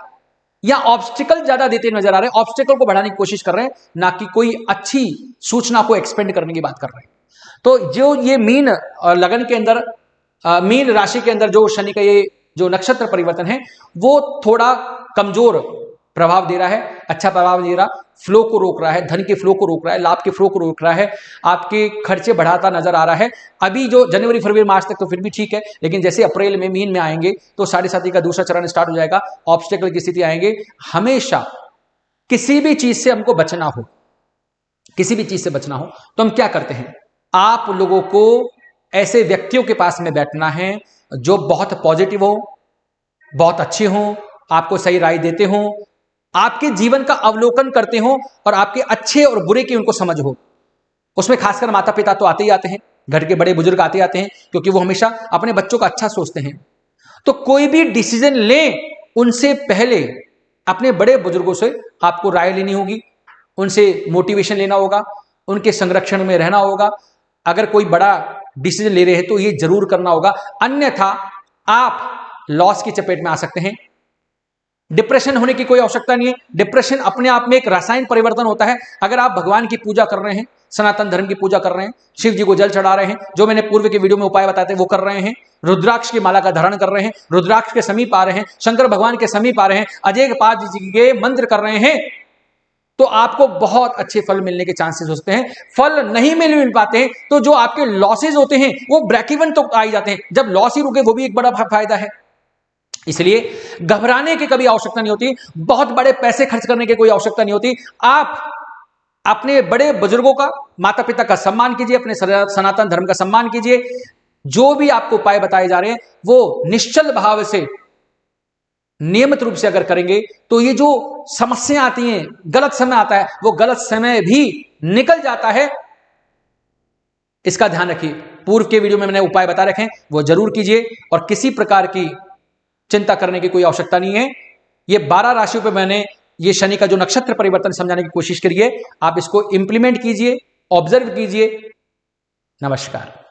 या ऑब्स्टिकल ज्यादा देते नजर आ रहे हैं, ऑब्स्टिकल को बढ़ाने की कोशिश कर रहे हैं, ना कि कोई अच्छी सूचना को एक्सपेंड करने की बात कर रहे हैं। तो जो ये मीन लगन के अंदर, मीन राशि के अंदर जो शनि का ये जो नक्षत्र परिवर्तन है वो थोड़ा कमजोर प्रभाव दे रहा है, अच्छा प्रभाव दे रहा, फ्लो को रोक रहा है, धन के फ्लो को रोक रहा है, लाभ के फ्लो को रोक रहा है, आपके खर्चे बढ़ाता नजर आ रहा है। अभी जो जनवरी फरवरी मार्च तक तो फिर भी ठीक है, लेकिन जैसे अप्रैल में मीन में आएंगे तो 7.5 का दूसरा चरण स्टार्ट हो जाएगा, ऑब्स्टेकल की स्थिति आएंगे। हमेशा किसी भी चीज से हमको बचना हो, किसी भी चीज से बचना हो तो हम क्या करते हैं, आप लोगों को ऐसे व्यक्तियों के पास में बैठना है जो बहुत पॉजिटिव हो, बहुत अच्छे हो, आपको सही राय देते हो, आपके जीवन का अवलोकन करते हो और आपके अच्छे और बुरे की उनको समझ हो। उसमें खासकर माता पिता तो आते ही आते हैं, घर के बड़े बुजुर्ग आते आते हैं, क्योंकि वो हमेशा अपने बच्चों का अच्छा सोचते हैं। तो कोई भी डिसीजन लें उनसे पहले अपने बड़े बुजुर्गों से आपको राय लेनी होगी, उनसे मोटिवेशन लेना होगा, उनके संरक्षण में रहना होगा। अगर कोई बड़ा डिसीजन ले रहे हैं तो ये जरूर करना होगा, अन्यथा आप लॉस की चपेट में आ सकते हैं। डिप्रेशन होने की कोई आवश्यकता नहीं है। डिप्रेशन अपने आप में एक रासायनिक परिवर्तन होता है। अगर आप भगवान की पूजा कर रहे हैं, सनातन धर्म की पूजा कर रहे हैं, शिव जी को जल चढ़ा रहे हैं, जो मैंने पूर्व के वीडियो में उपाय बताए थे वो कर रहे हैं, रुद्राक्ष की माला का धारण कर रहे हैं, रुद्राक्ष के समीप आ रहे हैं, शंकर भगवान के समीप आ रहे हैं, अजय पाद जी के मंत्र कर रहे हैं, तो आपको बहुत अच्छे फल मिलने के चांसेस होते हैं। फल नहीं मिल पाते हैं तो जो आपके लॉसेज होते हैं वो ब्रेक इवन तो आ ही जाते हैं। जब लॉस ही रुके वो भी एक बड़ा फायदा है। इसलिए घबराने की कभी आवश्यकता नहीं होती, बहुत बड़े पैसे खर्च करने की कोई आवश्यकता नहीं होती। आप अपने बड़े बुजुर्गों का, माता पिता का सम्मान कीजिए, अपने सनातन धर्म का सम्मान कीजिए। जो भी आपको उपाय बताए जा रहे हैं वो निश्चल भाव से, नियमित रूप से अगर करेंगे तो ये जो समस्या आती हैं, गलत समय आता है, वो गलत समय भी निकल जाता है। इसका ध्यान रखिए। पूर्व के वीडियो में मैंने उपाय बता रखे हैं, वो जरूर कीजिए और किसी प्रकार की चिंता करने की कोई आवश्यकता नहीं है। ये 12 राशियों पे मैंने ये शनि का जो नक्षत्र परिवर्तन समझाने की कोशिश करी है, आप इसको इंप्लीमेंट कीजिए, ऑब्जर्व कीजिए। नमस्कार।